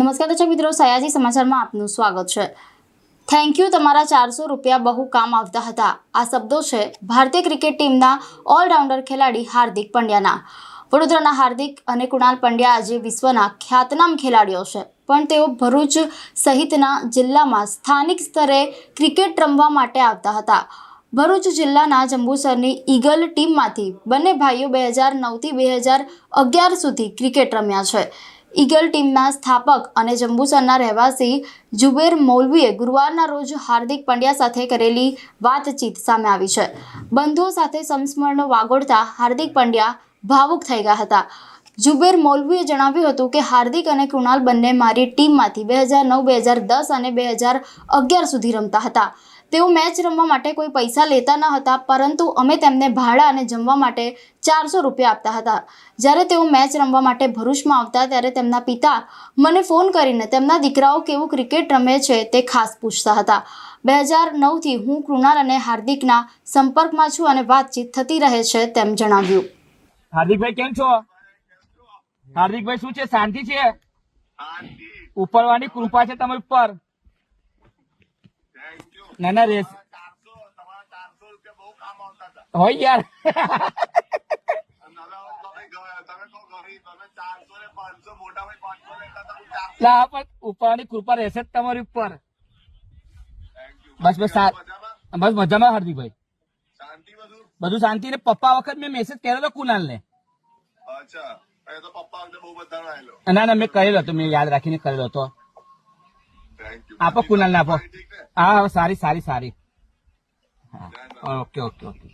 નમસ્કાર દર્શક મિત્રો, સયાજી સમાચારમાં આપનું સ્વાગત છે। થેન્ક યુ, તમારા 400 રૂપિયા બહુ કામ આવતા હતા। આ શબ્દો છે ભારતીય ક્રિકેટ ટીમના ઓલરાઉન્ડર ખેલાડી હાર્દિક પંડ્યાના। વડોદરાના હાર્દિક અને કુણાલ પંડ્યા આજે વિશ્વના ખ્યાતનામ ખેલાડીઓ છે, પણ તેઓ ભરૂચ સહિતના જિલ્લામાં સ્થાનિક સ્તરે ક્રિકેટ રમવા માટે આવતા હતા। ભરૂચ જિલ્લાના જંબુસરની ઈગલ ટીમમાંથી બંને ભાઈઓ 2009થી 2011 સુધી ક્રિકેટ રમ્યા છે। ઈગલ ટીમના સ્થાપક અને જંબુસરના રહેવાસી જુબેર મૌલવીએ ગુરુવારના રોજ હાર્દિક પંડ્યા સાથે કરેલી વાતચીત સામે આવી છે। બંધુઓ સાથે સંસ્મરણો વાગોળતા હાર્દિક પંડ્યા ભાવુક થઈ ગયા હતા। જુબેર મૌલવીએ જણાવ્યું હતું કે હાર્દિક અને કૃણાલ બંને મારી ટીમમાંથી 2009, 2010 અને 2011 સુધી રમતા હતા। તેઓ મેચ રમવા માટે કોઈ પૈસા લેતા ન હતા, પરંતુ અમે તેમને ભાડા અને જમવા માટે 400 રૂપિયા આપતા હતા। જ્યારે તેઓ મેચ રમવા માટે ભરૂચમાં આવતા ત્યારે તેમના પિતા મને ફોન કરીને તેમના દીકરાઓ કેવું ક્રિકેટ રમે છે તે ખાસ પૂછતા હતા। 2009થી હું કૃણાલ અને હાર્દિકના સંપર્કમાં છું અને વાતચીત થતી રહે છે તેમ જણાવ્યું। હાર્દિકભાઈ કેમ છો? હાર્દિકભાઈ શું છે, શાંતિ છે? ઉપરવાની કૃપા છે તમારી ઉપર। ના ના રેસ હોય યાર। ઉપરની કૃપા રહેશે જ તમારી ઉપર। બસ બસ બસ મજામાં હાર્દિકભાઈ, બધું શાંતિ ને। પપ્પા વખત મેં મેસેજ કર્યો હતો કુનાલ ને। ના ના મેં કરેલો હતો, મેં યાદ રાખીને કરેલો હતો। આપો કુનાલ ને આપો। હા સારી સારી સારી। હા ઓકે ઓકે ઓકે।